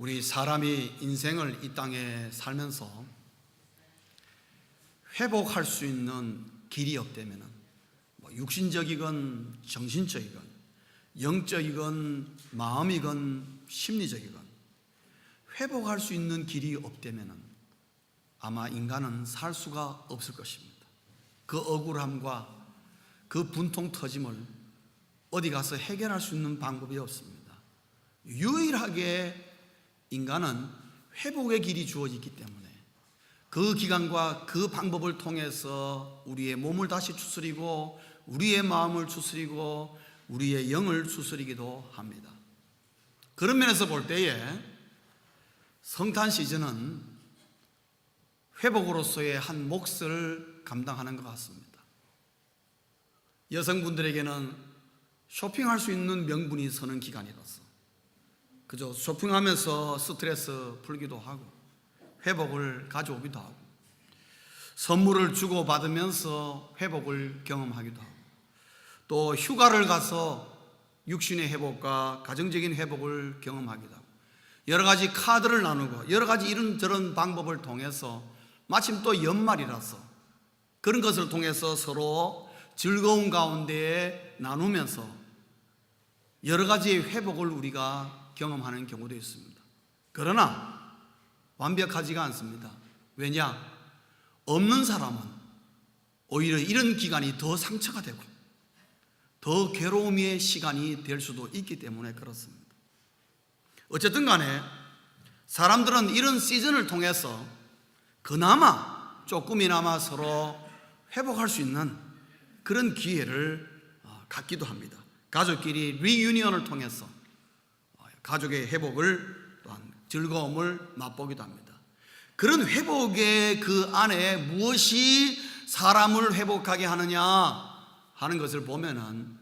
우리 사람이 인생을 이 땅에 살면서 회복할 수 있는 길이 없다면 육신적이건 정신적이건 영적이건 마음이건 심리적이건 회복할 수 있는 길이 없다면 아마 인간은 살 수가 없을 것입니다. 그 억울함과 그 분통 터짐을 어디 가서 해결할 수 있는 방법이 없습니다. 유일하게 인간은 회복의 길이 주어지기 때문에 그 기간과 그 방법을 통해서 우리의 몸을 다시 추스리고 우리의 마음을 추스리고 우리의 영을 추스리기도 합니다. 그런 면에서 볼 때에 성탄 시즌은 회복으로서의 한 몫을 감당하는 것 같습니다. 여성분들에게는 쇼핑할 수 있는 명분이 서는 기간이라서 그저 쇼핑하면서 스트레스 풀기도 하고 회복을 가져오기도 하고 선물을 주고받으면서 회복을 경험하기도 하고 또 휴가를 가서 육신의 회복과 가정적인 회복을 경험하기도 하고 여러 가지 카드를 나누고 여러 가지 이런저런 방법을 통해서 마침 또 연말이라서 그런 것을 통해서 서로 즐거운 가운데 나누면서 여러 가지의 회복을 우리가 경험하는 경우도 있습니다. 그러나 완벽하지가 않습니다. 왜냐? 없는 사람은 오히려 이런 기간이 더 상처가 되고 더 괴로움의 시간이 될 수도 있기 때문에 그렇습니다. 어쨌든 간에 사람들은 이런 시즌을 통해서 그나마 조금이나마 서로 회복할 수 있는 그런 기회를 갖기도 합니다. 가족끼리 리유니언을 통해서 가족의 회복을 또한 즐거움을 맛보기도 합니다. 그런 회복의 그 안에 무엇이 사람을 회복하게 하느냐 하는 것을 보면은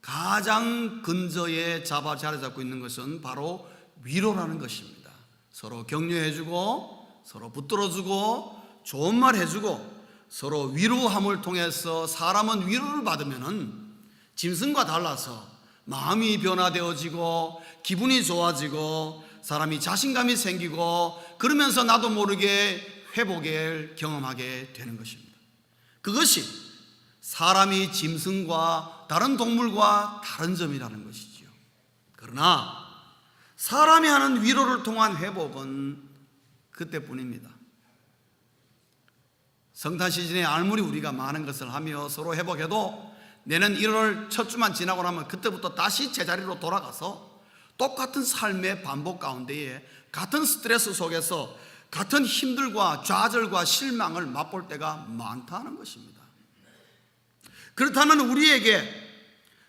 가장 근저에 자리 잡고 있는 것은 바로 위로라는 것입니다. 서로 격려해주고 서로 붙들어주고 좋은 말 해주고 서로 위로함을 통해서 사람은 위로를 받으면은 짐승과 달라서 마음이 변화되어지고 기분이 좋아지고 사람이 자신감이 생기고 그러면서 나도 모르게 회복을 경험하게 되는 것입니다. 그것이 사람이 짐승과 다른 동물과 다른 점이라는 것이지요. 그러나 사람이 하는 위로를 통한 회복은 그때뿐입니다. 성탄 시즌에 아무리 우리가 많은 것을 하며 서로 회복해도 내년 1월 첫 주만 지나고 나면 그때부터 다시 제자리로 돌아가서 똑같은 삶의 반복 가운데에 같은 스트레스 속에서 같은 힘들과 좌절과 실망을 맛볼 때가 많다는 것입니다. 그렇다면 우리에게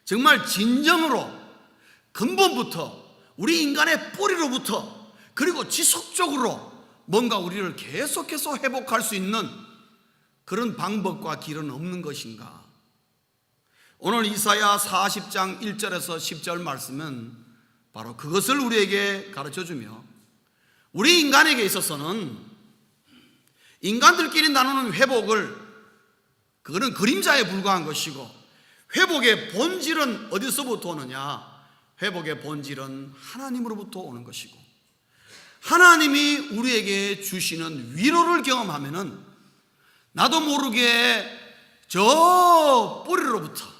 정말 진정으로 근본부터 우리 인간의 뿌리로부터 그리고 지속적으로 뭔가 우리를 계속해서 회복할 수 있는 그런 방법과 길은 없는 것인가? 오늘 이사야 40장 1절에서 10절 말씀은 바로 그것을 우리에게 가르쳐주며 우리 인간에게 있어서는 인간들끼리 나누는 회복을 그거는 그림자에 불과한 것이고 회복의 본질은 어디서부터 오느냐? 회복의 본질은 하나님으로부터 오는 것이고 하나님이 우리에게 주시는 위로를 경험하면은 나도 모르게 저 뿌리로부터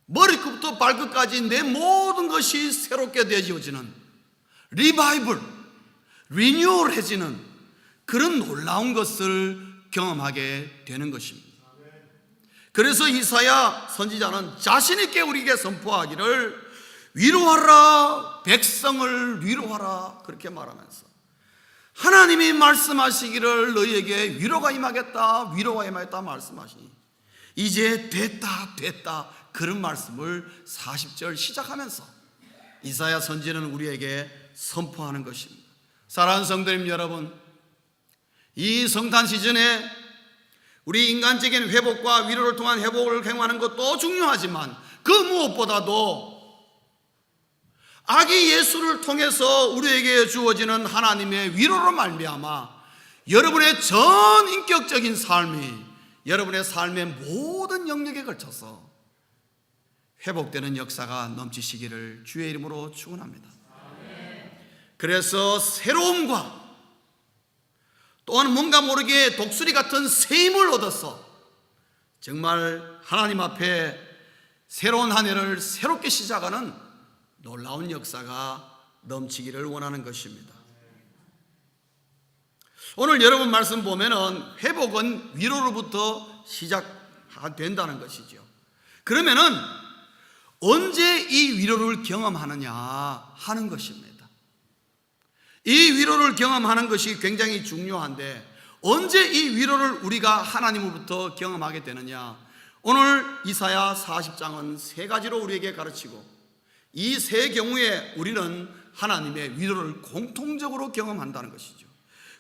머리끝부터 발끝까지 내 모든 것이 새롭게 되어지는 리바이벌, 리뉴얼해지는 그런 놀라운 것을 경험하게 되는 것입니다. 그래서 이사야 선지자는 자신 있게 우리에게 선포하기를 위로하라, 백성을 위로하라 그렇게 말하면서 하나님이 말씀하시기를 너희에게 위로가 임하겠다, 위로가 임하겠다 말씀하시니 이제 됐다 그런 말씀을 40절 시작하면서 이사야 선지자는 우리에게 선포하는 것입니다. 사랑하는 성도님 여러분, 이 성탄 시즌에 우리 인간적인 회복과 위로를 통한 회복을 경험하는 것도 중요하지만 그 무엇보다도 아기 예수를 통해서 우리에게 주어지는 하나님의 위로로 말미암아 여러분의 전 인격적인 삶이 여러분의 삶의 모든 영역에 걸쳐서 회복되는 역사가 넘치시기를 주의 이름으로 축원합니다. 그래서 새로움과 또한 뭔가 모르게 독수리 같은 새 힘을 얻어서 정말 하나님 앞에 새로운 한 해를 새롭게 시작하는 놀라운 역사가 넘치기를 원하는 것입니다. 오늘 여러분 말씀 보면은 회복은 위로로부터 시작된다는 것이죠. 그러면은 언제 이 위로를 경험하느냐 하는 것입니다. 이 위로를 경험하는 것이 굉장히 중요한데 언제 이 위로를 우리가 하나님으로부터 경험하게 되느냐? 오늘 이사야 40장은 세 가지로 우리에게 가르치고 이 세 경우에 우리는 하나님의 위로를 공통적으로 경험한다는 것이죠.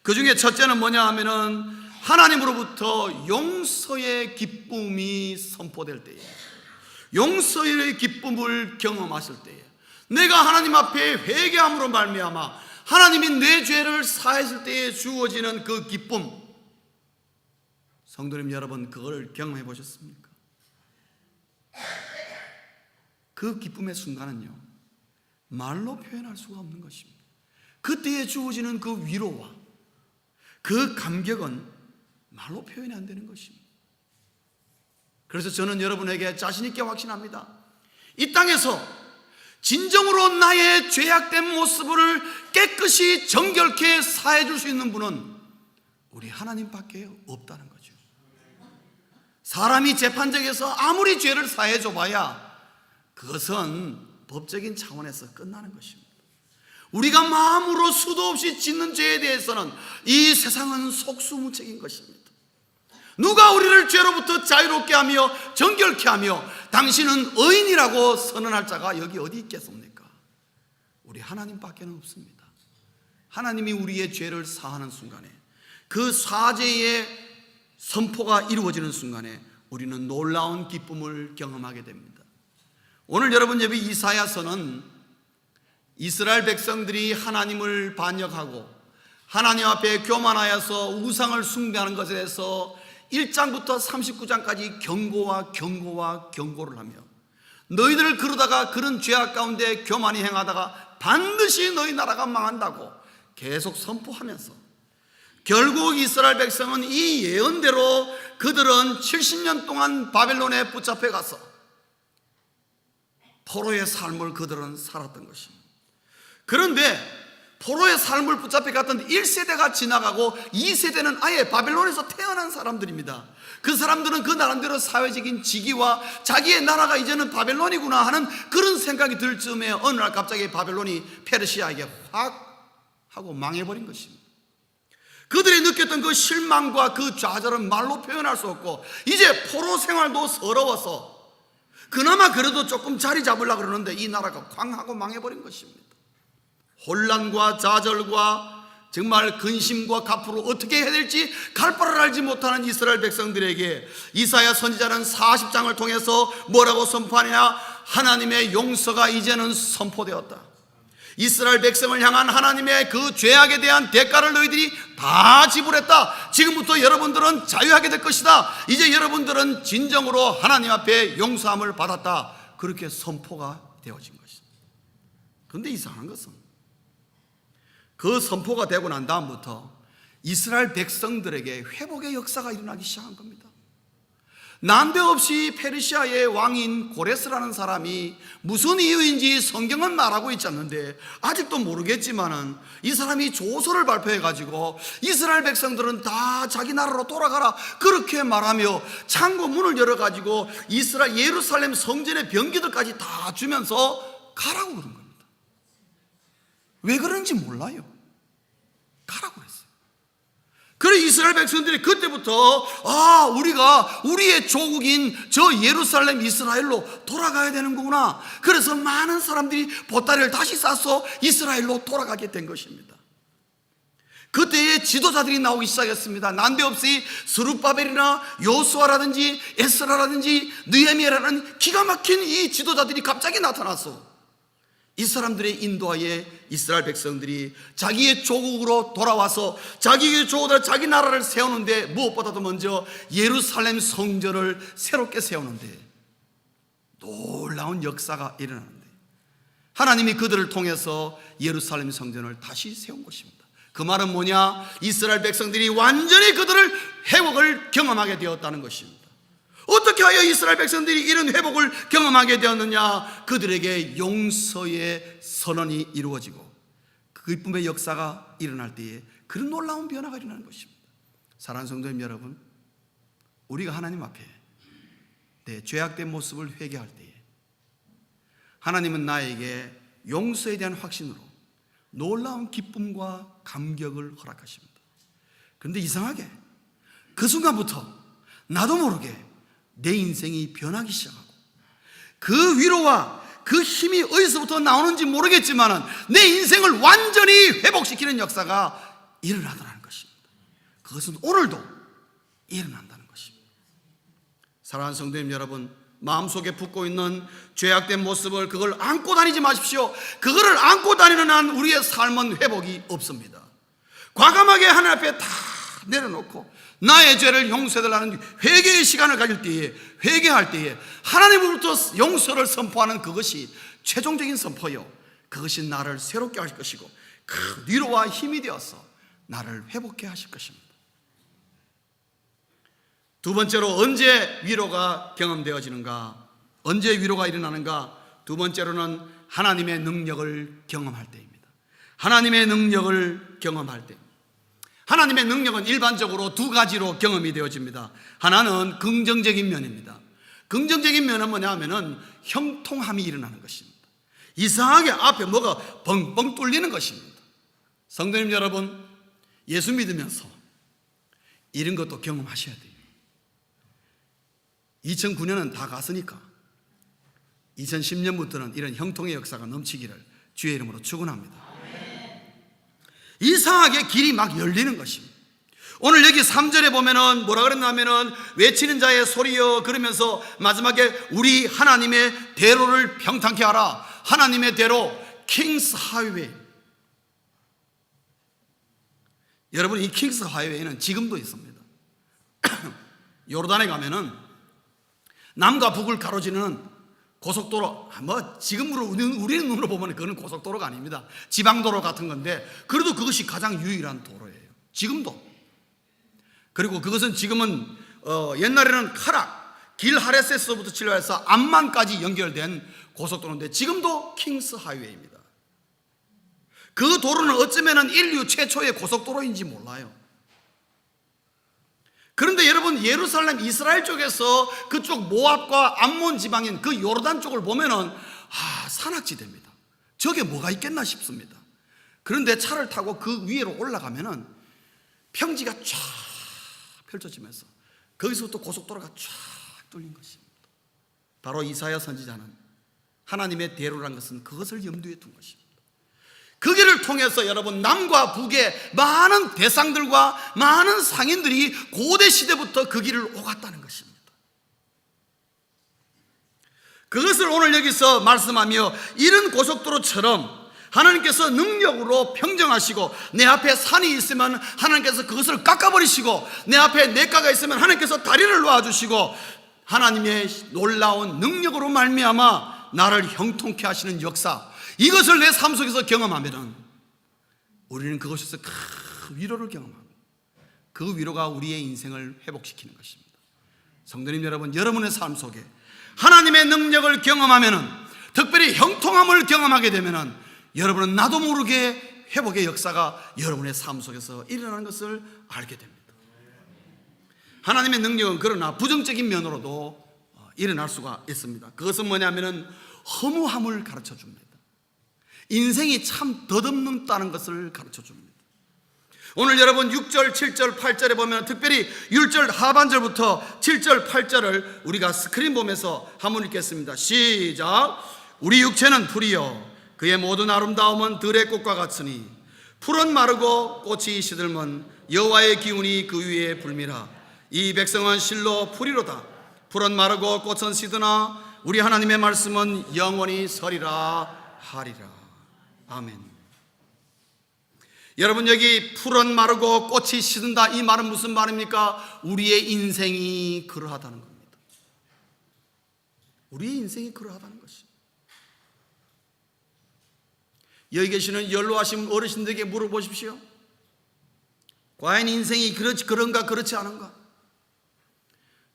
그 중에 첫째는 뭐냐 하면은 하나님으로부터 용서의 기쁨이 선포될 때에, 용서의 기쁨을 경험하실 때에, 내가 하나님 앞에 회개함으로 말미암아 하나님이 내 죄를 사하실 때에 주어지는 그 기쁨, 성도님 여러분, 그걸 경험해 보셨습니까? 그 기쁨의 순간은요, 말로 표현할 수가 없는 것입니다. 그때에 주어지는 그 위로와 그 감격은 말로 표현이 안 되는 것입니다. 그래서 저는 여러분에게 자신 있게 확신합니다. 이 땅에서 진정으로 나의 죄악된 모습을 깨끗이 정결케 사해 줄 수 있는 분은 우리 하나님밖에 없다는 거죠. 사람이 재판정에서 아무리 죄를 사해 줘봐야 그것은 법적인 차원에서 끝나는 것입니다. 우리가 마음으로 수도 없이 짓는 죄에 대해서는 이 세상은 속수무책인 것입니다. 누가 우리를 죄로부터 자유롭게 하며 정결케 하며 당신은 의인이라고 선언할 자가 여기 어디 있겠습니까? 우리 하나님밖에는 없습니다. 하나님이 우리의 죄를 사하는 순간에, 그 사죄의 선포가 이루어지는 순간에 우리는 놀라운 기쁨을 경험하게 됩니다. 오늘 여러분 예배 이사야서는 이스라엘 백성들이 하나님을 반역하고 하나님 앞에 교만하여서 우상을 숭배하는 것에 대해서 1장부터 39장까지 경고를 하며 너희들 그러다가 그런 죄악 가운데 교만히 행하다가 반드시 너희 나라가 망한다고 계속 선포하면서 결국 이스라엘 백성은 이 예언대로 그들은 70년 동안 바벨론에 붙잡혀 가서 포로의 삶을 그들은 살았던 것입니다. 그런데 포로의 삶을 붙잡혀 갔던 1세대가 지나가고 2세대는 아예 바벨론에서 태어난 사람들입니다. 그 사람들은 그 나름대로 사회적인 직위와 자기의 나라가 이제는 바벨론이구나 하는 그런 생각이 들 즈음에 어느 날 갑자기 바벨론이 페르시아에게 확 하고 망해버린 것입니다. 그들이 느꼈던 그 실망과 그 좌절은 말로 표현할 수 없고 이제 포로 생활도 서러워서 그나마 그래도 조금 자리 잡으려고 그러는데 이 나라가 쾅 하고 망해버린 것입니다. 혼란과 좌절과 정말 근심과 가포로 어떻게 해야 될지 갈 바를 알지 못하는 이스라엘 백성들에게 이사야 선지자는 40장을 통해서 뭐라고 선포하냐? 하나님의 용서가 이제는 선포되었다. 이스라엘 백성을 향한 하나님의 그 죄악에 대한 대가를 너희들이 다 지불했다. 지금부터 여러분들은 자유하게 될 것이다. 이제 여러분들은 진정으로 하나님 앞에 용서함을 받았다. 그렇게 선포가 되어진 것입니다. 그런데 이상한 것은 그 선포가 되고 난 다음부터 이스라엘 백성들에게 회복의 역사가 일어나기 시작한 겁니다. 난데없이 페르시아의 왕인 고레스라는 사람이 무슨 이유인지 성경은 말하고 있지 않는데 아직도 모르겠지만은 이 사람이 조서를 발표해가지고 이스라엘 백성들은 다 자기 나라로 돌아가라 그렇게 말하며 창고 문을 열어가지고 예루살렘 성전의 병기들까지 다 주면서 가라고 그런 겁니다. 왜 그런지 몰라요. 가라고 했어요. 그래 이스라엘 백성들이 그때부터 우리가 우리의 조국인 저 예루살렘 이스라엘로 돌아가야 되는 거구나. 그래서 많은 사람들이 보따리를 다시 싸서 이스라엘로 돌아가게 된 것입니다. 그때의 지도자들이 나오기 시작했습니다. 난데없이 스룹바벨이나 요수아라든지 에스라라든지 느헤미야라는 기가 막힌 이 지도자들이 갑자기 나타났어. 이 사람들의 인도하에 이스라엘 백성들이 자기의 조국으로 돌아와서 자기의 조국으로 자기 나라를 세우는데 무엇보다도 먼저 예루살렘 성전을 새롭게 세우는데 놀라운 역사가 일어나는데 하나님이 그들을 통해서 예루살렘 성전을 다시 세운 것입니다. 그 말은 뭐냐? 이스라엘 백성들이 완전히 그들을 회복을 경험하게 되었다는 것입니다. 어떻게 하여 이스라엘 백성들이 이런 회복을 경험하게 되었느냐? 그들에게 용서의 선언이 이루어지고 그 기쁨의 역사가 일어날 때에 그런 놀라운 변화가 일어나는 것입니다. 사랑하는 성도님 여러분, 우리가 하나님 앞에 내 죄악된 모습을 회개할 때에 하나님은 나에게 용서에 대한 확신으로 놀라운 기쁨과 감격을 허락하십니다. 그런데 이상하게 그 순간부터 나도 모르게 내 인생이 변하기 시작하고 그 위로와 그 힘이 어디서부터 나오는지 모르겠지만 내 인생을 완전히 회복시키는 역사가 일어나더라는 것입니다. 그것은 오늘도 일어난다는 것입니다. 사랑하는 성도님 여러분, 마음속에 품고 있는 죄악된 모습을 그걸 안고 다니지 마십시오. 그거를 안고 다니는 한 우리의 삶은 회복이 없습니다. 과감하게 하나님 앞에 다 내려놓고 나의 죄를 용서해달라는 회개의 시간을 가질 때에, 회개할 때에 하나님으로부터 용서를 선포하는 그것이 최종적인 선포요, 그것이 나를 새롭게 하실 것이고 그 위로와 힘이 되어서 나를 회복해 하실 것입니다. 두 번째로, 언제 위로가 경험되어지는가? 언제 위로가 일어나는가? 두 번째로는 하나님의 능력을 경험할 때입니다. 하나님의 능력을 경험할 때. 하나님의 능력은 일반적으로 두 가지로 경험이 되어집니다. 하나는 긍정적인 면입니다. 긍정적인 면은 뭐냐 하면은 형통함이 일어나는 것입니다. 이상하게 앞에 뭐가 뻥뻥 뚫리는 것입니다. 성도님 여러분, 예수 믿으면서 이런 것도 경험하셔야 돼요. 2009년은 다 갔으니까 2010년부터는 이런 형통의 역사가 넘치기를 주의 이름으로 축원합니다. 이상하게 길이 막 열리는 것입니다. 오늘 여기 3절에 보면은 뭐라 그랬냐면은 외치는 자의 소리여, 그러면서 마지막에 우리 하나님의 대로를 평탄케 하라. 하나님의 대로, 킹스 하이웨이. 여러분, 이 킹스 하이웨이는 지금도 있습니다. 요르단에 가면은 남과 북을 가로지르는 고속도로, 뭐 지금으로 우리는 눈으로 보면 그거는 고속도로가 아닙니다. 지방도로 같은 건데 그래도 그것이 가장 유일한 도로예요, 지금도. 그리고 그것은 지금은 옛날에는 카락, 길 하레스에서부터 출발해서 암만까지 연결된 고속도로인데 지금도 킹스 하이웨이입니다. 그 도로는 어쩌면 인류 최초의 고속도로인지 몰라요. 그런데 여러분, 예루살렘 이스라엘 쪽에서 그쪽 모압과 암몬 지방인 그 요르단 쪽을 보면은 산악지대입니다. 저게 뭐가 있겠나 싶습니다. 그런데 차를 타고 그 위로 올라가면은 평지가 쫙 펼쳐지면서 거기서부터 고속도로가 쫙 뚫린 것입니다. 바로 이사야 선지자는 하나님의 대로라는 것은 그것을 염두에 둔 것입니다. 그 길을 통해서 여러분, 남과 북의 많은 대상들과 많은 상인들이 고대 시대부터 그 길을 오갔다는 것입니다. 그것을 오늘 여기서 말씀하며 이런 고속도로처럼 하나님께서 능력으로 평정하시고, 내 앞에 산이 있으면 하나님께서 그것을 깎아버리시고, 내 앞에 냇가가 있으면 하나님께서 다리를 놓아주시고, 하나님의 놀라운 능력으로 말미암아 나를 형통케 하시는 역사, 이것을 내 삶 속에서 경험하면 우리는 그것에서 큰 위로를 경험합니다. 그 위로가 우리의 인생을 회복시키는 것입니다. 성도님 여러분, 여러분의 삶 속에 하나님의 능력을 경험하면, 특별히 형통함을 경험하게 되면 여러분은 나도 모르게 회복의 역사가 여러분의 삶 속에서 일어나는 것을 알게 됩니다. 하나님의 능력은 그러나 부정적인 면으로도 일어날 수가 있습니다. 그것은 뭐냐면 허무함을 가르쳐 줍니다. 인생이 참 덧없는다는 것을 가르쳐 줍니다. 오늘 여러분 6절, 7절, 8절에 보면 특별히 6절 하반절부터 7절, 8절을 우리가 스크린 보면서 한번 읽겠습니다. 시작. 우리 육체는 풀이요 그의 모든 아름다움은 들의 꽃과 같으니 풀은 마르고 꽃이 시들면 여호와의 기운이 그 위에 불미라. 이 백성은 실로 풀이로다. 풀은 마르고 꽃은 시드나 우리 하나님의 말씀은 영원히 서리라 하리라. 아멘. 여러분, 여기 풀은 마르고 꽃이 시든다, 이 말은 무슨 말입니까? 우리의 인생이 그러하다는 겁니다. 우리의 인생이 그러하다는 것입니다. 여기 계시는 연로하신 어르신들에게 물어보십시오. 과연 인생이 그런가 그렇지 않은가?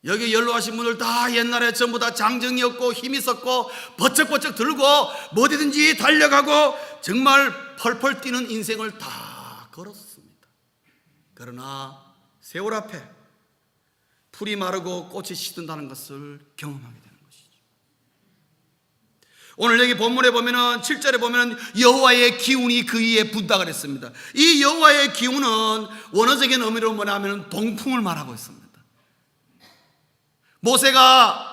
여기 연로하신 분들 다 옛날에 전부 다 장정이었고 힘이 있었고 버쩍버쩍 들고 어디든지 달려가고 정말 펄펄 뛰는 인생을 다 걸었습니다. 그러나 세월 앞에 풀이 마르고 꽃이 시든다는 것을 경험하게 되는 것이죠. 오늘 여기 본문에 보면은 7절에 보면은 여호와의 기운이 그 위에 분다 그랬습니다. 이 여호와의 기운은 원어적인 의미로 뭐냐면 동풍을 말하고 있습니다. 모세가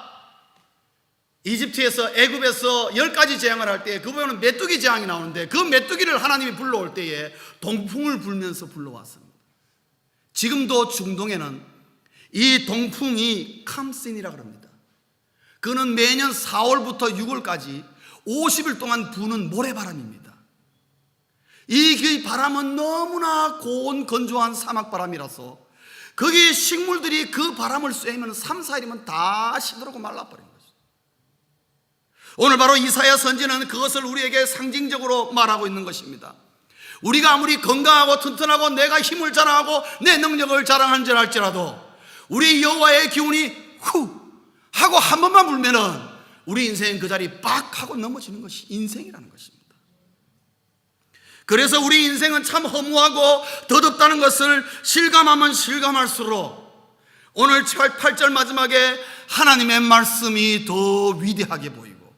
이집트에서 애굽에서 10가지 재앙을 할 때 그 보면 메뚜기 재앙이 나오는데 그 메뚜기를 하나님이 불러올 때에 동풍을 불면서 불러왔습니다. 지금도 중동에는 이 동풍이 캄신이라고 합니다. 그는 매년 4월부터 6월까지 50일 동안 부는 모래바람입니다. 이 바람은 너무나 고온 건조한 사막바람이라서 거기 식물들이 그 바람을 쐬면 3, 4일이면 다 시들고 말라버린 거죠. 오늘 바로 이사야 선지는 그것을 우리에게 상징적으로 말하고 있는 것입니다. 우리가 아무리 건강하고 튼튼하고 내가 힘을 자랑하고 내 능력을 자랑한지 할지라도 우리 여호와의 기운이 후 하고 한 번만 불면은 우리 인생은 그 자리 빡 하고 넘어지는 것이 인생이라는 것입니다. 그래서 우리 인생은 참 허무하고 더덥다는 것을 실감하면 실감할수록 오늘 8절 마지막에 하나님의 말씀이 더 위대하게 보이고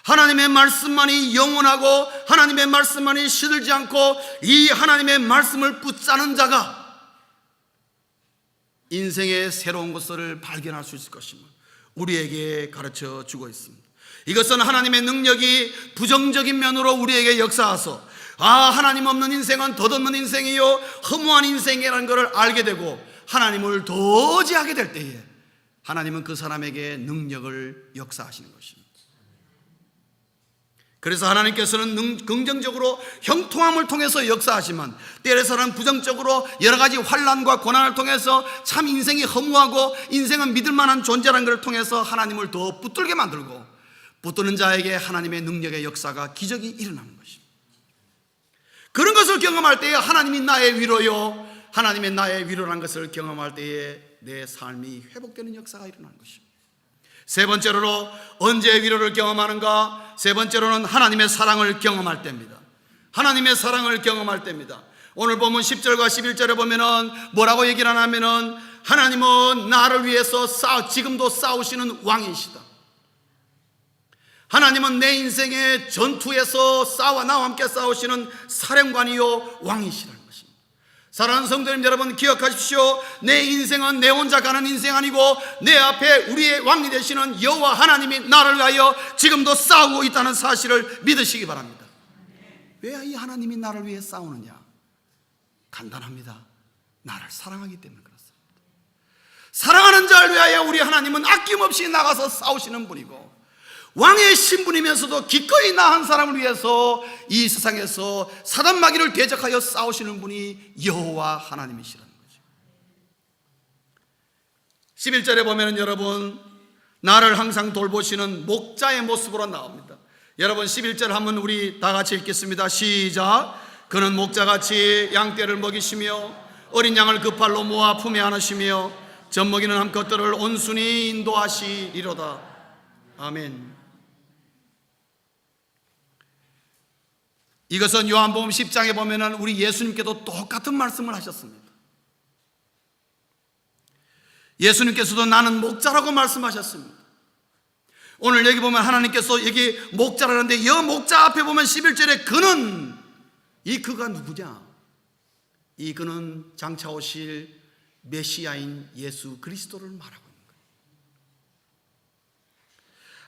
하나님의 말씀만이 영원하고 하나님의 말씀만이 시들지 않고 이 하나님의 말씀을 붙잡는 자가 인생의 새로운 것을 발견할 수 있을 것임을 우리에게 가르쳐 주고 있습니다. 이것은 하나님의 능력이 부정적인 면으로 우리에게 역사하서 하나님 없는 인생은 덧없는 인생이요 허무한 인생이라는 것을 알게 되고 하나님을 더 의지하게 될 때에 하나님은 그 사람에게 능력을 역사하시는 것입니다. 그래서 하나님께서는 긍정적으로 형통함을 통해서 역사하시면 때에서는 부정적으로 여러 가지 환난과 고난을 통해서 참 인생이 허무하고 인생은 믿을 만한 존재라는 것을 통해서 하나님을 더 붙들게 만들고 붙드는 자에게 하나님의 능력의 역사가 기적이 일어나는 것입니다. 그런 것을 경험할 때에 하나님이 나의 위로요 하나님의 나의 위로라는 것을 경험할 때에 내 삶이 회복되는 역사가 일어나는 것입니다. 세 번째로 언제 위로를 경험하는가? 세 번째로는 하나님의 사랑을 경험할 때입니다. 하나님의 사랑을 경험할 때입니다. 오늘 보면 10절과 11절에 보면은 뭐라고 얘기를 하냐면은 하나님은 나를 위해서 지금도 싸우시는 왕이시다. 하나님은 내 인생의 전투에서 나와 함께 싸우시는 사령관이요 왕이시라는 것입니다. 사랑하는 성도님 여러분 기억하십시오. 내 인생은 내 혼자 가는 인생 아니고 내 앞에 우리의 왕이 되시는 여호와 하나님이 나를 위하여 지금도 싸우고 있다는 사실을 믿으시기 바랍니다. 왜 이 하나님이 나를 위해 싸우느냐? 간단합니다. 나를 사랑하기 때문에 그렇습니다. 사랑하는 자를 위하여 우리 하나님은 아낌없이 나가서 싸우시는 분이고 왕의 신분이면서도 기꺼이 나 한 사람을 위해서 이 세상에서 사단 마귀를 대적하여 싸우시는 분이 여호와 하나님이시라는 거죠. 11절에 보면 여러분 나를 항상 돌보시는 목자의 모습으로 나옵니다. 여러분 11절 한번 우리 다 같이 읽겠습니다. 시작. 그는 목자같이 양떼를 먹이시며 어린 양을 그 팔로 모아 품에 안으시며 젖먹이는 암컷들을 온순히 인도하시리로다. 아멘. 이것은 요한복음 10장에 보면은 우리 예수님께도 똑같은 말씀을 하셨습니다. 예수님께서도 나는 목자라고 말씀하셨습니다. 오늘 여기 보면 하나님께서 여기 목자라는데 이 목자 앞에 보면 11절에 그는 그가 누구냐? 이 그는 장차 오실 메시아인 예수 그리스도를 말하고 있는 거예요.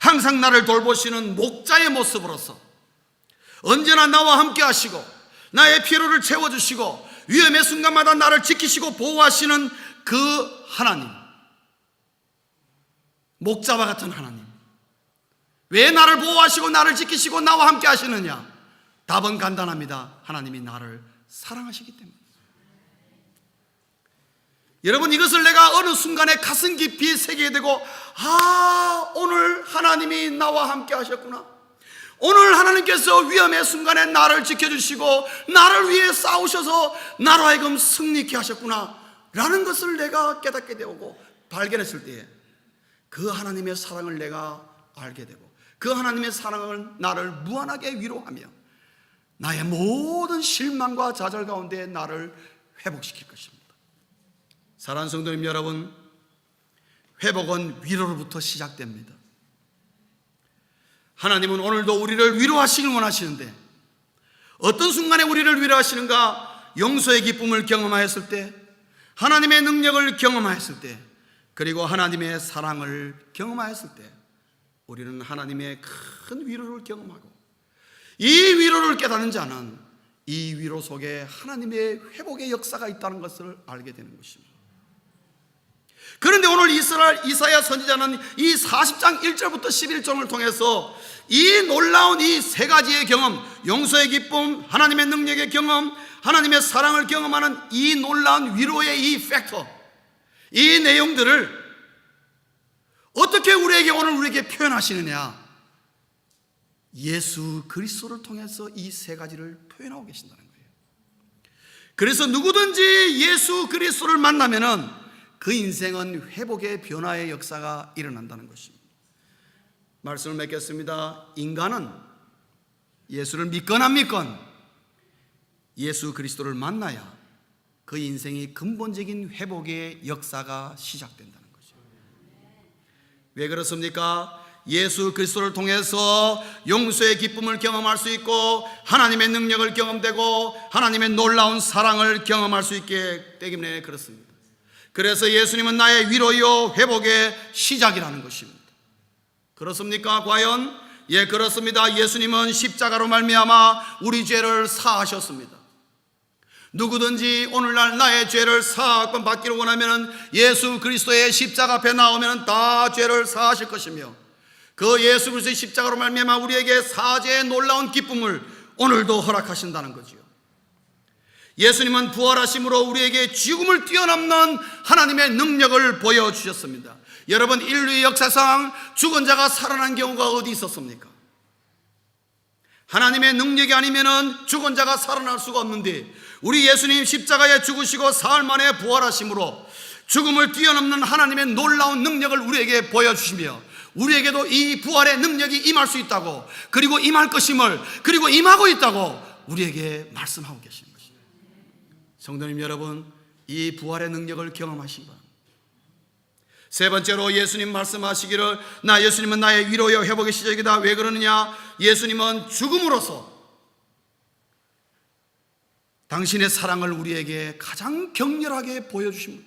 항상 나를 돌보시는 목자의 모습으로서 언제나 나와 함께 하시고 나의 피로를 채워주시고 위험의 순간마다 나를 지키시고 보호하시는 그 하나님, 목자와 같은 하나님. 왜 나를 보호하시고 나를 지키시고 나와 함께 하시느냐? 답은 간단합니다. 하나님이 나를 사랑하시기 때문에. 여러분 이것을 내가 어느 순간에 가슴 깊이 새기게 되고 오늘 하나님이 나와 함께 하셨구나. 오늘 하나님께서 위험의 순간에 나를 지켜주시고 나를 위해 싸우셔서 나로 하여금 승리케 하셨구나 라는 것을 내가 깨닫게 되고 발견했을 때에 그 하나님의 사랑을 내가 알게 되고 그 하나님의 사랑을 나를 무한하게 위로하며 나의 모든 실망과 좌절 가운데 나를 회복시킬 것입니다. 사랑하는 성도님 여러분, 회복은 위로로부터 시작됩니다. 하나님은 오늘도 우리를 위로하시길 원하시는데 어떤 순간에 우리를 위로하시는가? 용서의 기쁨을 경험하였을 때, 하나님의 능력을 경험하였을 때, 그리고 하나님의 사랑을 경험하였을 때 우리는 하나님의 큰 위로를 경험하고 이 위로를 깨닫는 자는 이 위로 속에 하나님의 회복의 역사가 있다는 것을 알게 되는 것입니다. 그런데 오늘 이사야 선지자는 이 40장 1절부터 11절을 통해서 이 놀라운 이 세 가지의 경험, 용서의 기쁨, 하나님의 능력의 경험, 하나님의 사랑을 경험하는 이 놀라운 위로의 이 팩터, 이 내용들을 어떻게 오늘 우리에게 표현하시느냐? 예수 그리스도를 통해서 이 세 가지를 표현하고 계신다는 거예요. 그래서 누구든지 예수 그리스도를 만나면은 그 인생은 회복의 변화의 역사가 일어난다는 것입니다. 말씀을 맺겠습니다. 인간은 예수를 믿건 안 믿건 예수 그리스도를 만나야 그 인생이 근본적인 회복의 역사가 시작된다는 거죠. 왜 그렇습니까? 예수 그리스도를 통해서 용서의 기쁨을 경험할 수 있고 하나님의 능력을 경험되고 하나님의 놀라운 사랑을 경험할 수 있게 되기 때문에 그렇습니다. 그래서 예수님은 나의 위로요 회복의 시작이라는 것입니다. 그렇습니까? 과연? 예, 그렇습니다. 예수님은 십자가로 말미암아 우리 죄를 사하셨습니다. 누구든지 오늘날 나의 죄를 사함 받기를 원하면 예수 그리스도의 십자가 앞에 나오면 다 죄를 사하실 것이며 그 예수 그리스도의 십자가로 말미암아 우리에게 사죄의 놀라운 기쁨을 오늘도 허락하신다는 거지요. 예수님은 부활하심으로 우리에게 죽음을 뛰어넘는 하나님의 능력을 보여주셨습니다. 여러분, 인류의 역사상 죽은 자가 살아난 경우가 어디 있었습니까? 하나님의 능력이 아니면 죽은 자가 살아날 수가 없는데 우리 예수님 십자가에 죽으시고 사흘 만에 부활하심으로 죽음을 뛰어넘는 하나님의 놀라운 능력을 우리에게 보여주시며 우리에게도 이 부활의 능력이 임할 수 있다고, 그리고 임할 것임을, 그리고 임하고 있다고 우리에게 말씀하고 계십니다. 성도님 여러분, 이 부활의 능력을 경험하신 바. 세 번째로 예수님 말씀하시기를 예수님은 나의 위로여 회복의 시작이다. 왜 그러느냐? 예수님은 죽음으로써 당신의 사랑을 우리에게 가장 격렬하게 보여주십니다.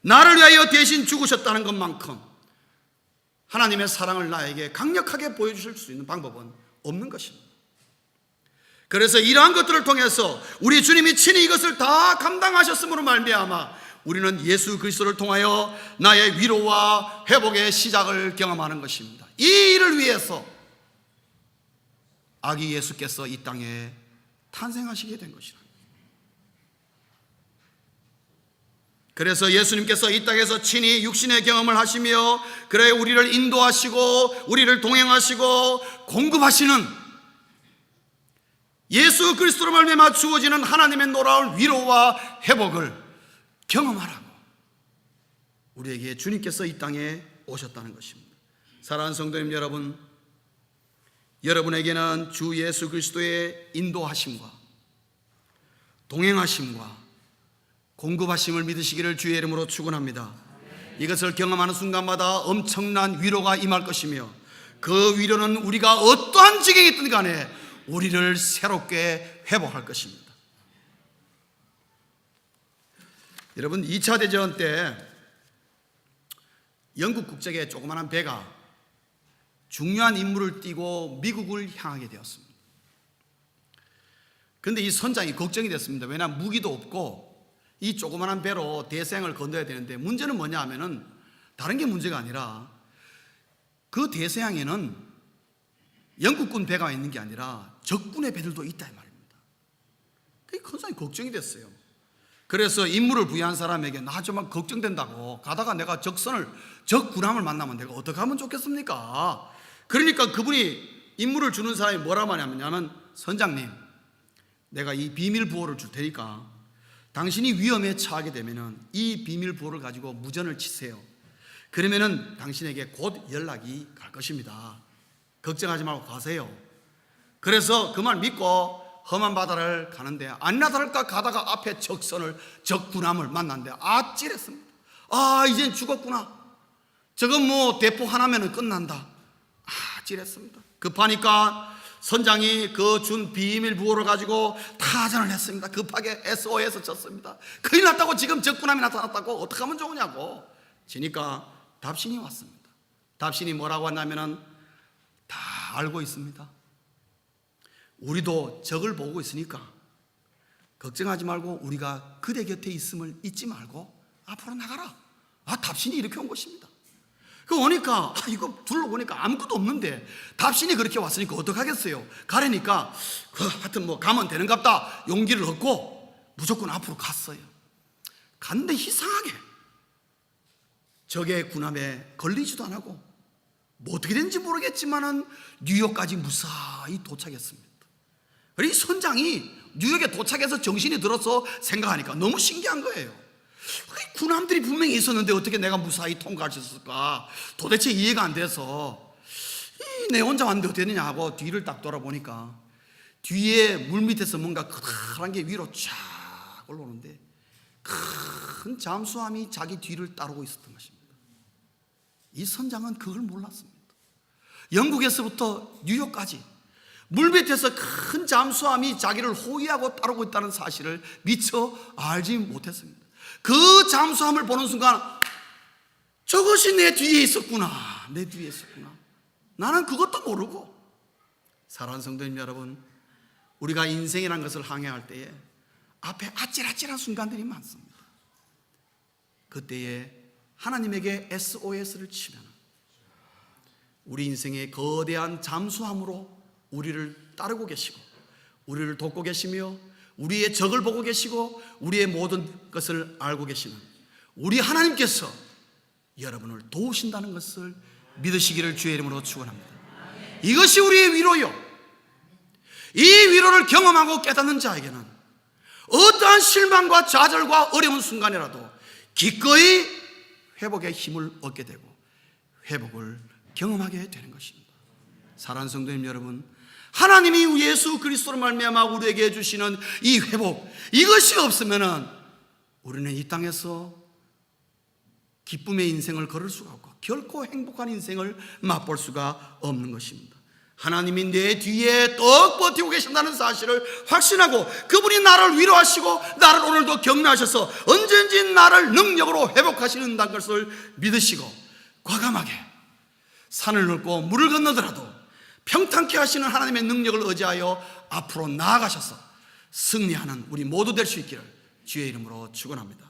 나를 위하여 대신 죽으셨다는 것만큼 하나님의 사랑을 나에게 강력하게 보여주실 수 있는 방법은 없는 것입니다. 그래서 이러한 것들을 통해서 우리 주님이 친히 이것을 다 감당하셨으므로 말미암아 우리는 예수 그리스도를 통하여 나의 위로와 회복의 시작을 경험하는 것입니다. 이 일을 위해서 아기 예수께서 이 땅에 탄생하시게 된 것이라. 그래서 예수님께서 이 땅에서 친히 육신의 경험을 하시며 그래 우리를 인도하시고 우리를 동행하시고 공급하시는 예수 그리스도로 말미암아 주어지는 하나님의 놀라운 위로와 회복을 경험하라고 우리에게 주님께서 이 땅에 오셨다는 것입니다. 사랑하는 성도님 여러분, 여러분에게는 주 예수 그리스도의 인도하심과 동행하심과 공급하심을 믿으시기를 주의 이름으로 축원합니다. 이것을 경험하는 순간마다 엄청난 위로가 임할 것이며 그 위로는 우리가 어떠한 지경에 있든 간에 우리를 새롭게 회복할 것입니다. 여러분, 2차 대전 때 영국 국적의 조그마한 배가 중요한 임무를 띠고 미국을 향하게 되었습니다. 그런데 이 선장이 걱정이 됐습니다. 왜냐하면 무기도 없고 이 조그마한 배로 대서양을 건너야 되는데 문제는 뭐냐 하면은 다른 게 문제가 아니라 그 대서양에는 영국군 배가 있는 게 아니라 적군의 배들도 있다 이 말입니다. 그게 굉장히 걱정이 됐어요. 그래서 임무를 부여한 사람에게 나 정말 걱정된다고, 가다가 내가 적 군함을 만나면 내가 어떻게 하면 좋겠습니까? 그러니까 그분이 임무를 주는 사람이 뭐라고 하냐면, 선장님, 내가 이 비밀 부호를 줄 테니까 당신이 위험에 처하게 되면은 이 비밀 부호를 가지고 무전을 치세요. 그러면은 당신에게 곧 연락이 갈 것입니다. 걱정하지 말고 가세요. 그래서 그 말 믿고 험한 바다를 가는데 아니나 다를까 가다가 앞에 적군함을 만났는데 찔했습니다. 이젠 죽었구나. 저건 뭐 대포 하나면 끝난다. 찔했습니다. 급하니까 선장이 그 준 비밀 부호를 가지고 타전을 했습니다. 급하게 SOS 쳤습니다. 큰일 났다고, 지금 적군함이 나타났다고, 어떻게 하면 좋으냐고. 지니까 답신이 왔습니다. 답신이 뭐라고 하냐면은 다 알고 있습니다. 우리도 적을 보고 있으니까 걱정하지 말고 우리가 그대 곁에 있음을 잊지 말고 앞으로 나가라. 답신이 이렇게 온 것입니다. 그 오니까 이거 둘러보니까 아무것도 없는데 답신이 그렇게 왔으니까 어떡하겠어요. 가려니까 하여튼 뭐 가면 되는갑다 용기를 얻고 무조건 앞으로 갔어요. 갔는데 이상하게 적의 군함에 걸리지도 안 하고 뭐 어떻게 된지 모르겠지만은 뉴욕까지 무사히 도착했습니다. 그리고 이 선장이 뉴욕에 도착해서 정신이 들어서 생각하니까 너무 신기한 거예요. 군함들이 분명히 있었는데 어떻게 내가 무사히 통과할 수 있을까 도대체 이해가 안 돼서 내 혼자 왔는데 어떻게 되느냐 하고 뒤를 딱 돌아보니까 뒤에 물밑에서 뭔가 커다란 게 위로 쫙 올라오는데 큰 잠수함이 자기 뒤를 따르고 있었던 것입니다. 이 선장은 그걸 몰랐습니다. 영국에서부터 뉴욕까지 물밑에서 큰 잠수함이 자기를 호위하고 따르고 있다는 사실을 미처 알지 못했습니다. 그 잠수함을 보는 순간 저것이 내 뒤에 있었구나. 내 뒤에 있었구나. 나는 그것도 모르고. 사랑하는 성도님 여러분, 우리가 인생이라는 것을 항해할 때에 앞에 아찔아찔한 순간들이 많습니다. 그때에 하나님에게 SOS를 치면 우리 인생의 거대한 잠수함으로 우리를 따르고 계시고 우리를 돕고 계시며 우리의 적을 보고 계시고 우리의 모든 것을 알고 계시는 우리 하나님께서 여러분을 도우신다는 것을 믿으시기를 주의 이름으로 축원합니다. 이것이 우리의 위로요. 이 위로를 경험하고 깨닫는 자에게는 어떠한 실망과 좌절과 어려운 순간이라도 기꺼이 회복의 힘을 얻게 되고 회복을 경험하게 되는 것입니다. 사랑하는 성도님 여러분, 하나님이 예수 그리스도로 말미암아 우리에게 주시는 이 회복, 이것이 없으면은 우리는 이 땅에서 기쁨의 인생을 걸을 수가 없고 결코 행복한 인생을 맛볼 수가 없는 것입니다. 하나님이 내 뒤에 떡 버티고 계신다는 사실을 확신하고 그분이 나를 위로하시고 나를 오늘도 격려하셔서 언제든지 나를 능력으로 회복하시는다는 것을 믿으시고 과감하게 산을 넘고 물을 건너더라도 평탄케 하시는 하나님의 능력을 의지하여 앞으로 나아가셔서 승리하는 우리 모두 될 수 있기를 주의 이름으로 축원합니다.